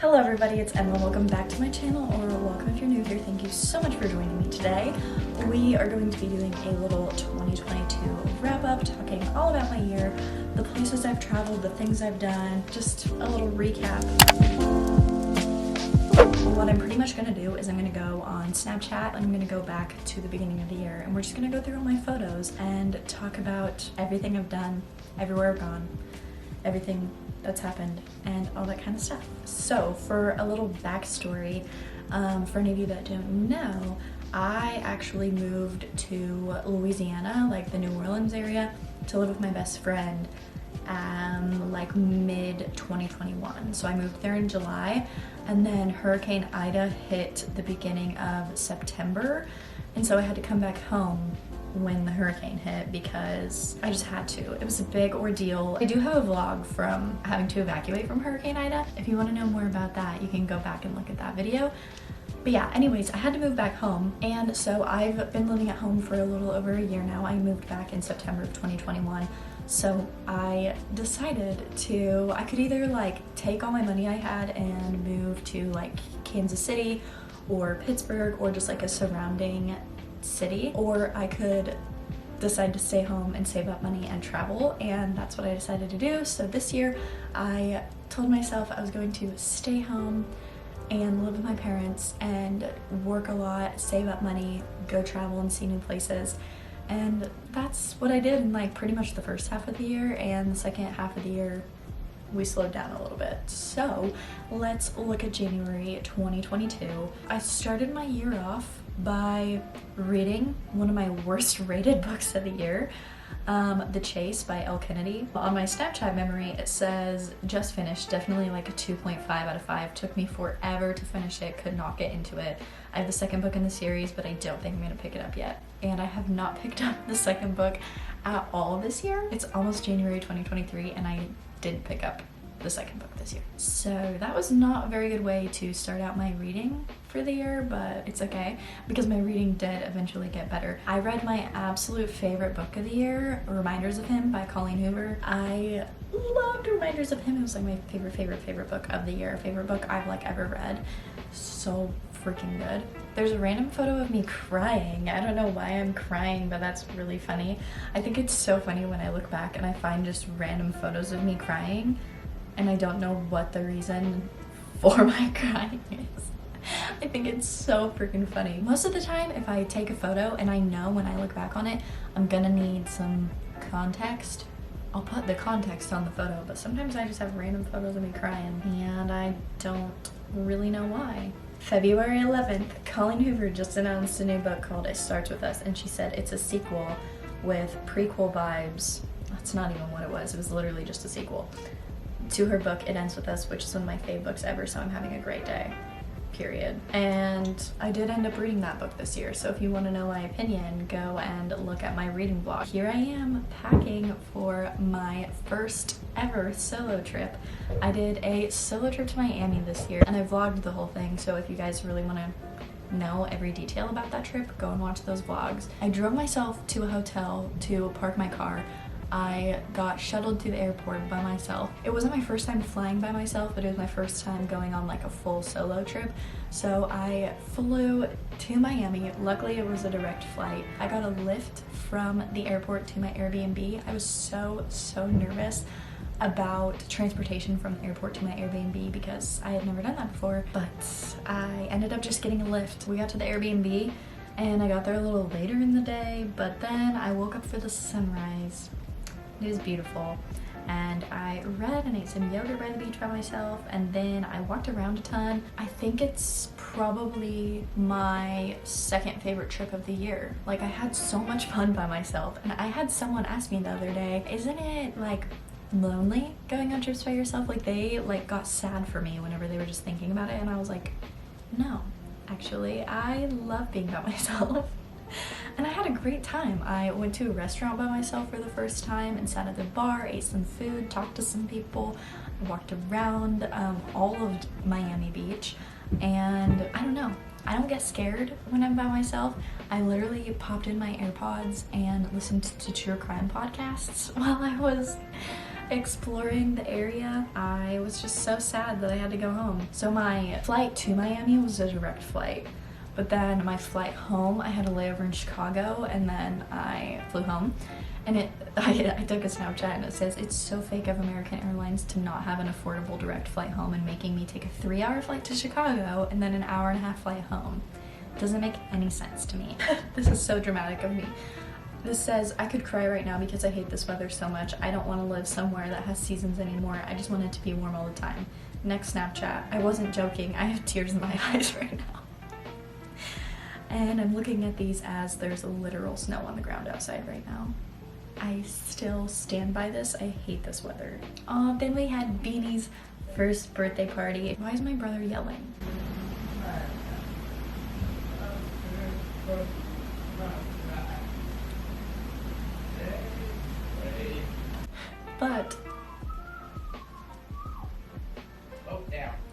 Hello everybody, it's Emma. Welcome back to my channel, or welcome if you're new here. Thank you so much for joining me today. We are going to be doing a little 2022 wrap-up, talking all about my year, the places I've traveled, the things I've done, just a little recap. What I'm pretty much going to do is I'm going to go on Snapchat and I'm going to go back to the beginning of the year, and we're just going to go through all my photos and talk about everything I've done, everywhere I've gone, everything that's happened, and all that kind of stuff. So for a little backstory, for any of you that don't know, I actually moved to Louisiana, like the New Orleans area, to live with my best friend like mid 2021. So I moved there in July, and then Hurricane Ida hit the beginning of September, and so I had to come back home when the hurricane hit because I just had to. It was a big ordeal. I do have a vlog from having to evacuate from Hurricane Ida. If you want to know more about that, you can go back and look at that video. But yeah, anyways, I had to move back home, and so I've been living at home for a little over a year now. I moved back in September of 2021. So I decided I could either like take all my money I had and move to like Kansas City or Pittsburgh or just like a surrounding city, or I could decide to stay home and save up money and travel, and that's what I decided to do. So this year I told myself I was going to stay home and live with my parents and work a lot, save up money, go travel and see new places. And that's what I did in like pretty much the first half of the year, and the second half of the year we slowed down a little bit. So let's look at January 2022. I started my year off by reading one of my worst rated books of the year, The Chase by Elle Kennedy. On my Snapchat memory it says just finished, definitely like a 2.5 out of 5. Took me forever to finish it, could not get into it. I have the second book in the series, but I don't think I'm gonna pick it up yet. And I have not picked up the second book at all this year. It's almost January 2023 and I didn't pick up the second book this year. So that was not a very good way to start out my reading for the year, but it's okay because my reading did eventually get better. I read my absolute favorite book of the year, Reminders of Him by Colleen Hoover. I loved Reminders of Him. It was like my favorite book of the year, favorite book I've like ever read. So freaking good. There's a random photo of me crying. I don't know why I'm crying, but that's really funny. I think it's so funny when I look back and I find just random photos of me crying, and I don't know what the reason for my crying is. I think it's so freaking funny. Most of the time, if I take a photo and I know when I look back on it, I'm gonna need some context, I'll put the context on the photo, but sometimes I just have random photos of me crying, and I don't really know why. February 11th, Colleen Hoover just announced a new book called It Starts With Us, and she said it's a sequel with prequel vibes. That's not even what it was literally just a sequel to her book It Ends With Us, which is one of my fave books ever, so I'm having a great day, period. And I did end up reading that book this year, so if you want to know my opinion, go and look at my reading vlog. Here I am packing for my first ever solo trip. I did a solo trip to Miami this year, and I vlogged the whole thing, so if you guys really want to know every detail about that trip, go and watch those vlogs. I drove myself to a hotel to park my car. I got shuttled to the airport by myself. It wasn't my first time flying by myself, but it was my first time going on like a full solo trip. So I flew to Miami. Luckily it was a direct flight. I got a lift from the airport to my Airbnb. I was so nervous about transportation from the airport to my Airbnb because I had never done that before, but I ended up just getting a lift. We got to the Airbnb and I got there a little later in the day, but then I woke up for the sunrise. It was beautiful, and I read and ate some yogurt by the beach by myself, and then I walked around a ton. I think it's probably my second favorite trip of the year. Like, I had so much fun by myself, and I had someone ask me the other day, isn't it like lonely going on trips by yourself? Like, they like got sad for me whenever they were just thinking about it, and I was like, no, actually I love being by myself. And I had a great time. I went to a restaurant by myself for the first time and sat at the bar, ate some food, talked to some people, walked around all of Miami Beach, and I don't know, I don't get scared when I'm by myself. I literally popped in my AirPods and listened to true crime podcasts while I was exploring the area. I was just so sad that I had to go home. So my flight to Miami was a direct flight, but then my flight home, I had a layover in Chicago, and then I flew home. And I took a Snapchat and it says, it's so fake of American Airlines to not have an affordable direct flight home and making me take a 3-hour flight to Chicago and then an 1.5-hour flight home. Doesn't make any sense to me. This is so dramatic of me. This says, I could cry right now because I hate this weather so much. I don't want to live somewhere that has seasons anymore. I just want it to be warm all the time. Next Snapchat. I wasn't joking. I have tears in my eyes right now. And I'm looking at these as there's literal snow on the ground outside right now. I still stand by this. I hate this weather. Then we had Beanie's first birthday party. Why is my brother yelling? But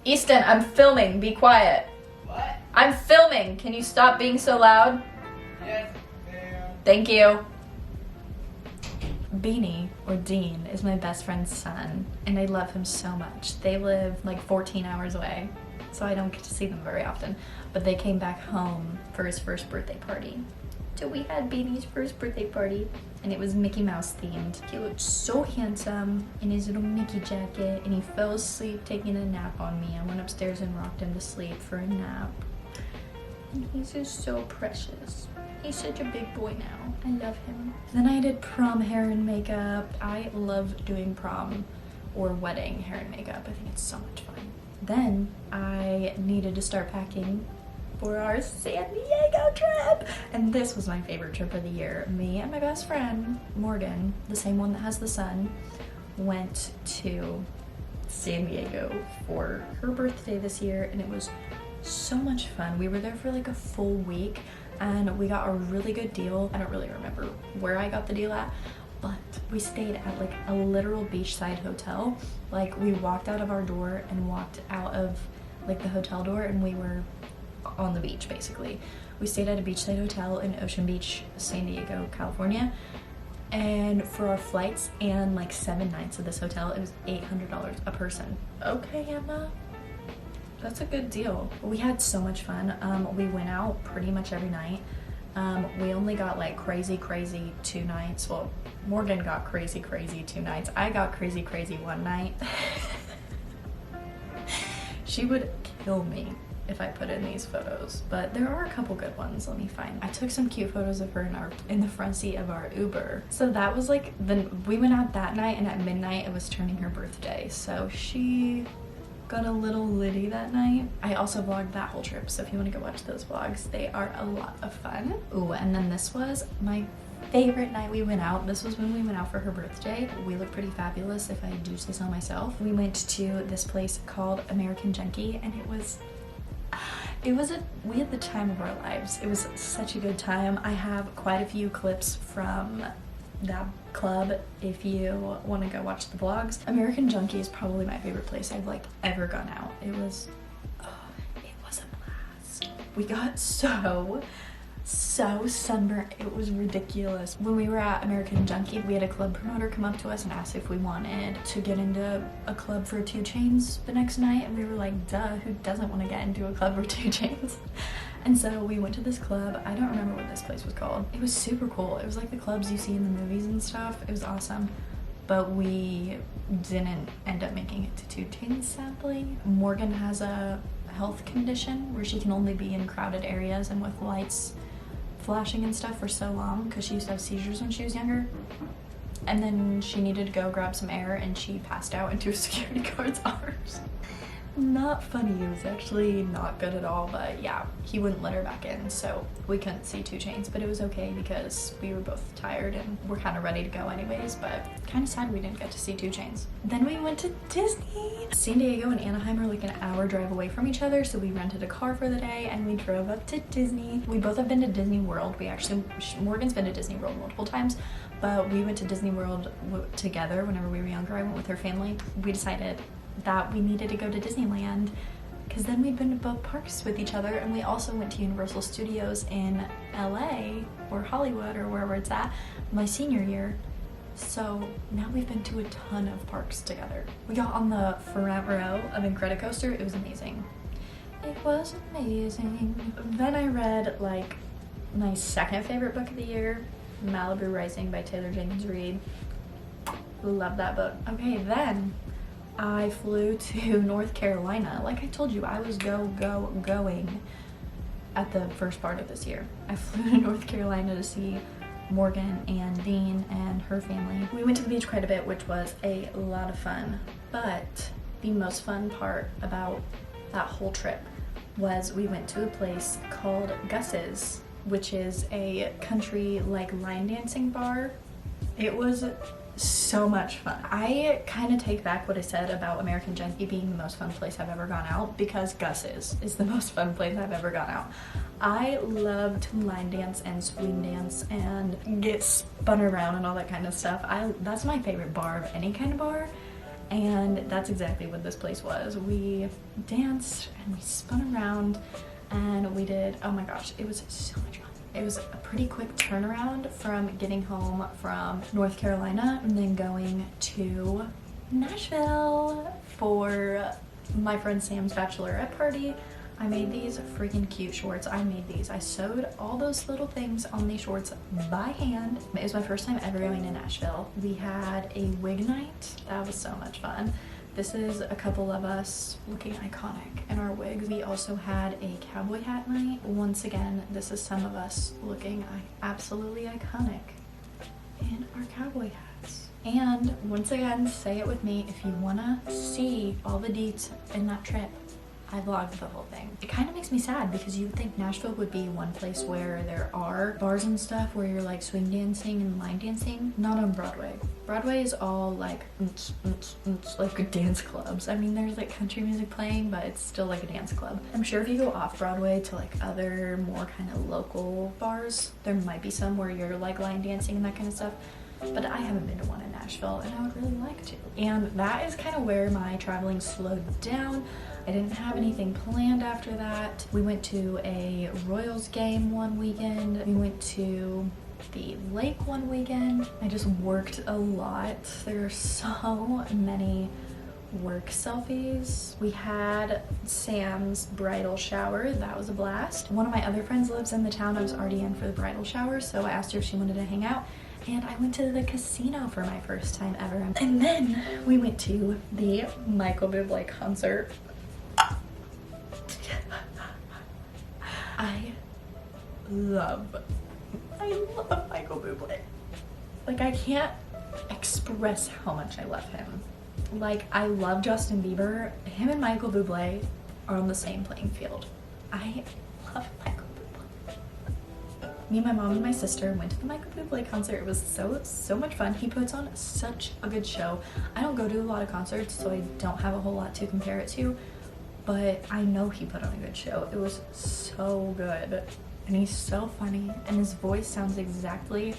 Easton, I'm filming. Be quiet. What? I'm filming. Can you stop being so loud? Yes, ma'am. Thank you. Beanie, or Dean, is my best friend's son, and I love him so much. They live like 14 hours away, so I don't get to see them very often, but they came back home for his first birthday party. So we had Beanie's first birthday party, and it was Mickey Mouse themed. He looked so handsome in his little Mickey jacket, and he fell asleep taking a nap on me. I went upstairs and rocked him to sleep for a nap. And he's just so precious. He's such a big boy now. I love him. Then I did prom hair and makeup. I love doing prom or wedding hair and makeup. I think it's so much fun. Then I needed to start packing for our San Diego trip. And this was my favorite trip of the year. Me and my best friend, Morgan, the same one that has the sun, went to San Diego for her birthday this year, and it was so much fun. We were there for like a full week, and we got a really good deal. I don't really remember where I got the deal at, but we stayed at like a literal beachside hotel. Like, we walked out of our door and walked out of like the hotel door, and we were on the beach basically. We stayed at a beachside hotel in Ocean Beach, San Diego, California. And for our flights and like 7 nights of this hotel, it was $800 a person. Okay, Emma. That's a good deal. We had so much fun. We went out pretty much every night. We only got like crazy 2 nights. Well, Morgan got crazy 2 nights. I got crazy 1 night. She would kill me if I put in these photos, but there are a couple good ones. Let me find. I took some cute photos of her in the front seat of our Uber. So that was like, we went out that night, and at midnight it was turning her birthday. So she got a little litty that night. I also vlogged that whole trip, so if you want to go watch those vlogs, they are a lot of fun. Ooh, and then this was my favorite night we went out. This was when we went out for her birthday. We looked pretty fabulous, if I do say so myself. We went to this place called American Junkie, and we had the time of our lives. It was such a good time. I have quite a few clips from that club if you want to go watch the vlogs. American Junkie is probably my favorite place I've like ever gone out. It was a blast. We got so sunburnt, it was ridiculous. When we were at American Junkie, we had a club promoter come up to us and ask if we wanted to get into a club for 2 Chainz the next night, and we were like, duh, who doesn't want to get into a club for 2 Chainz? And so we went to this club. I don't remember what this place was called. It was super cool. It was like the clubs you see in the movies and stuff. It was awesome. But we didn't end up making it to 2 Chainz, sadly. Morgan has a health condition where she can only be in crowded areas and with lights flashing and stuff for so long, because she used to have seizures when she was younger. And then she needed to go grab some air, and she passed out into a security guard's arms. Not funny. It was actually not good at all, but yeah, he wouldn't let her back in, so we couldn't see 2 Chainz, but it was okay because we were both tired and we're kind of ready to go anyways, but kind of sad we didn't get to see 2 Chainz. Then we went to Disney. San Diego and Anaheim are like an hour drive away from each other, so we rented a car for the day and we drove up to Disney. We both have been to Disney World. Morgan's been to Disney World multiple times, but we went to Disney World together whenever we were younger. I went with her family. We decided that we needed to go to Disneyland because then we'd been to both parks with each other, and we also went to Universal Studios in LA or Hollywood or wherever it's at my senior year, So now we've been to a ton of parks together. We got on the front row of Incredicoaster. It was amazing. It was amazing. Then I read like my second favorite book of the year, Malibu Rising by Taylor Jenkins Reid. Love that book. Okay, then I flew to North Carolina. Like I told you, I was going at the first part of this year. I flew to North Carolina to see Morgan and Dean and her family. We went to the beach quite a bit, which was a lot of fun. But the most fun part about that whole trip was we went to a place called Gus's, which is a country like line dancing bar. It was so much fun. I kind of take back what I said about American Junkie being the most fun place I've ever gone out, because Gus's is the most fun place I've ever gone out. I love to line dance and swing dance and get spun around and all that kind of stuff. That's my favorite bar of any kind of bar, and that's exactly what this place was. We danced and we spun around and we did, oh my gosh, it was so much fun. It was a pretty quick turnaround from getting home from North Carolina and then going to Nashville for my friend Sam's bachelorette party. I made these freaking cute shorts. I sewed all those little things on these shorts by hand. It was my first time ever going to Nashville. We had a wig night. That was so much fun. This is a couple of us looking iconic in our wigs. We also had a cowboy hat night. Once again, this is some of us looking absolutely iconic in our cowboy hats. And once again, say it with me, if you wanna see all the deets in that trip, I vlogged the whole thing. It kind of makes me sad because you would think Nashville would be one place where there are bars and stuff where you're like swing dancing and line dancing. Not on Broadway. Broadway is all like like dance clubs. I mean, there's like country music playing, but it's still like a dance club. I'm sure if you go off Broadway to like other more kind of local bars, there might be some where you're like line dancing and that kind of stuff. But I haven't been to one in Nashville and I would really like to. And that is kind of where my traveling slowed down. I didn't have anything planned after that. We went to a Royals game one weekend. We went to the lake one weekend. I just worked a lot. There are so many work selfies. We had Sam's bridal shower. That was a blast. One of my other friends lives in the town I was already in for the bridal shower, so I asked her if she wanted to hang out. And I went to the casino for my first time ever. And then we went to the Michael Bublé concert. I love Michael Bublé. Like, I can't express how much I love him. Like, I love Justin Bieber. Him and Michael Bublé are on the same playing field. I love Michael Bublé. Me and my mom and my sister went to the Michael Bublé concert. It was so much fun. He puts on such a good show. I don't go to a lot of concerts, so I don't have a whole lot to compare it to, but I know he put on a good show. It was so good. And he's so funny, and his voice sounds exactly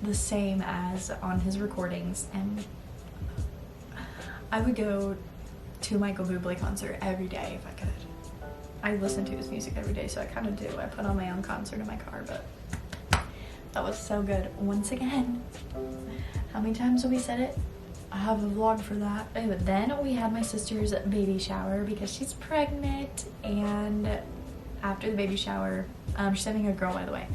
the same as on his recordings, and I would go to a Michael Bublé concert every day if I could. I listen to his music every day, so I kind of do. I put on my own concert in my car, but that was so good. Once again, how many times have we said it? I have a vlog for that. Anyway, then we had my sister's baby shower because she's pregnant, and after the baby shower, she's having a girl, by the way.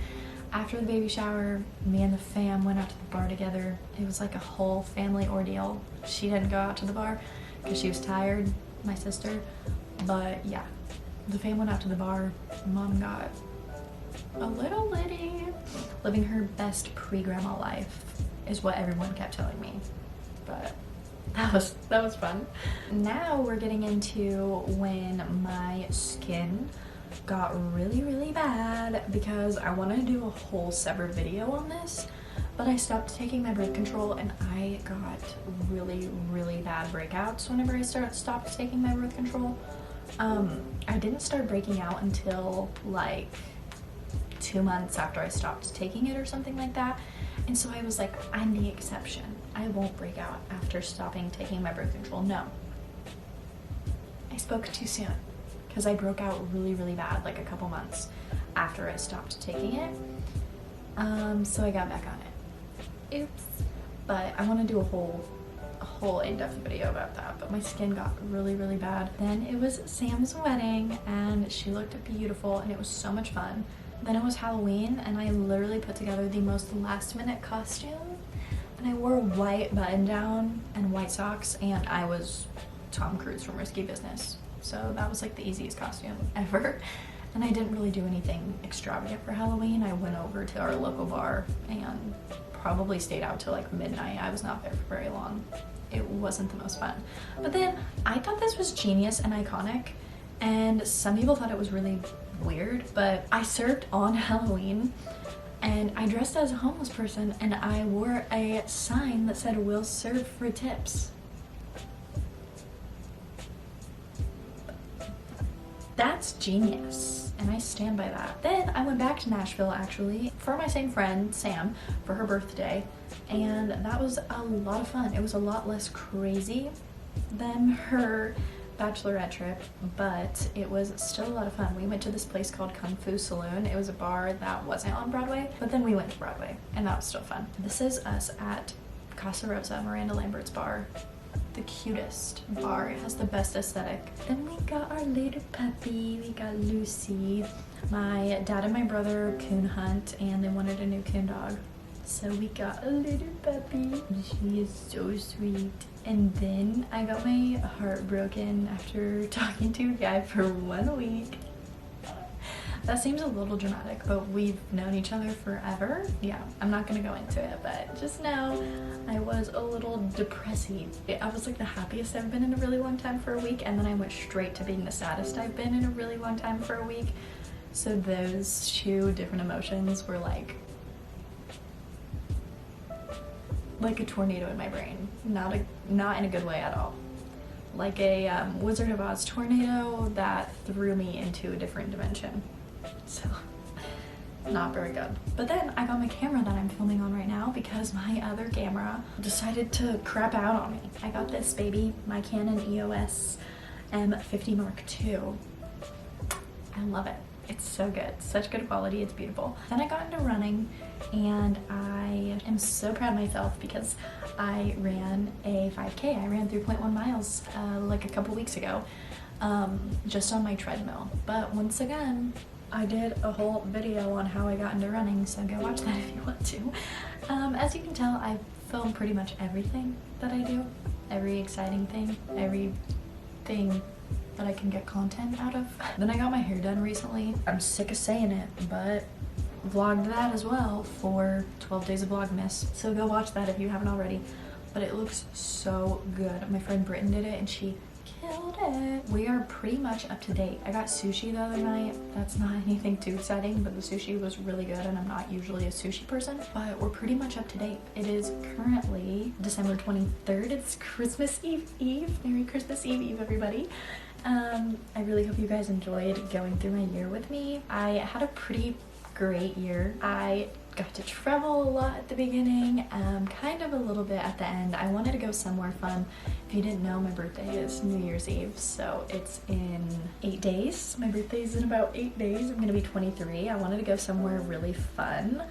After the baby shower, me and the fam went out to the bar together. It was like a whole family ordeal. She didn't go out to the bar because she was tired, my sister. But yeah, the fam went out to the bar. Mom got a little litty. Living her best pre-grandma life is what everyone kept telling me. But that was fun. Now we're getting into when my skin got really bad, because I wanted to do a whole separate video on this, but I stopped taking my birth control and I got really bad breakouts whenever I stopped taking my birth control. I didn't start breaking out until like 2 months after I stopped taking it or something like that, and so I was like, I'm the exception. I won't break out after stopping taking my birth control. No, I spoke too soon, because I broke out really bad like a couple months after I stopped taking it. So I got back on it. Oops. but I want to do a whole in-depth video about that. But my skin got really bad. Then it was Sam's wedding and she looked beautiful and it was so much fun. Then it was Halloween and I literally put together the most last-minute costume, and I wore a white button down and white socks and I was Tom Cruise from Risky Business. So that was like the easiest costume ever. And I didn't really do anything extravagant for Halloween. I went over to our local bar and probably stayed out till like midnight. I was not there for very long. It wasn't the most fun. But then I thought this was genius and iconic, and some people thought it was really weird, but I served on Halloween and I dressed as a homeless person and I wore a sign that said "We'll serve for tips." That's genius, and I stand by that. Then I went back to Nashville actually for my same friend, Sam, for her birthday, and that was a lot of fun. It was a lot less crazy than her bachelorette trip, but it was still a lot of fun. We went to this place called Kung Fu Saloon. It was a bar that wasn't on Broadway, but then we went to Broadway, and that was still fun. This is us at Casa Rosa, Miranda Lambert's bar. The cutest bar. It has the best aesthetic. Then we got our little puppy. We got Lucy. My dad and my brother coon hunt and they wanted a new coon dog, so we got a little puppy. She is so sweet. And then I got my heart broken after talking to a guy for 1 week. That seems a little dramatic, but we've known each other forever. Yeah, I'm not gonna go into it, but just know I was a little depressing. I was like the happiest I've been in a really long time for a week, and then I went straight to being the saddest I've been in a really long time for a week. So those two different emotions were like a tornado in my brain. Not in a good way at all. Like a Wizard of Oz tornado that threw me into a different dimension. So, not very good. But then I got my camera that I'm filming on right now because my other camera decided to crap out on me. I got this baby, my Canon EOS M50 Mark II. I love it. It's so good. Such good quality. It's beautiful. Then I got into running and I am so proud of myself because I ran a 5K. I ran 3.1 miles like a couple weeks ago just on my treadmill. But once again, I did a whole video on how I got into running, so go watch that if you want to. As you can tell, I film pretty much everything that I do. Every exciting thing, everything that I can get content out of. Then I got my hair done recently. I'm sick of saying it, but vlogged that as well for 12 days of Vlogmas. So go watch that if you haven't already. But it looks so good. My friend Britton did it and she killed it. We are pretty much up to date. I got sushi the other night. That's not anything too exciting, but the sushi was really good and I'm not usually a sushi person, but we're pretty much up to date. It is currently December 23rd. It's Christmas Eve. Merry Christmas Eve, everybody. I really hope you guys enjoyed going through my year with me. I had a pretty great year. I got to travel a lot at the beginning, kind of a little bit at the end. I wanted to go somewhere fun. If you didn't know, my birthday is New Year's Eve, so it's in 8 days. My birthday is in about 8 days. I'm gonna be 23. I wanted to go somewhere really fun,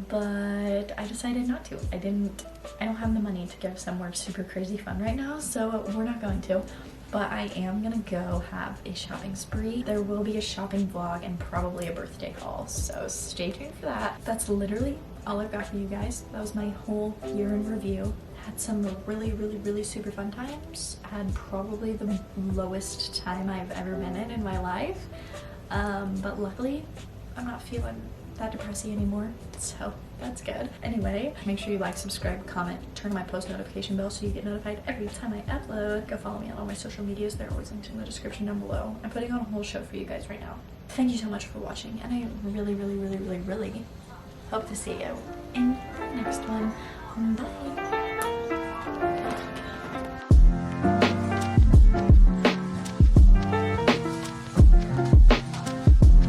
but I decided not to. I don't have the money to go somewhere super crazy fun right now, so we're not going to. But I am gonna go have a shopping spree. There will be a shopping vlog and probably a birthday haul, so stay tuned for that. That's literally all I've got for you guys. That was my whole year in review. Had some really super fun times. Had probably the lowest time I've ever been in my life. But luckily, I'm not feeling that depressing anymore, so that's good. Anyway, make sure you like, subscribe, comment, turn on my post notification bell so you get notified every time I upload. Go follow me on all my social medias. They're always linked in the description down below. I'm putting on a whole show for you guys right now. Thank you so much for watching, and I really hope to see you in the next one. Bye.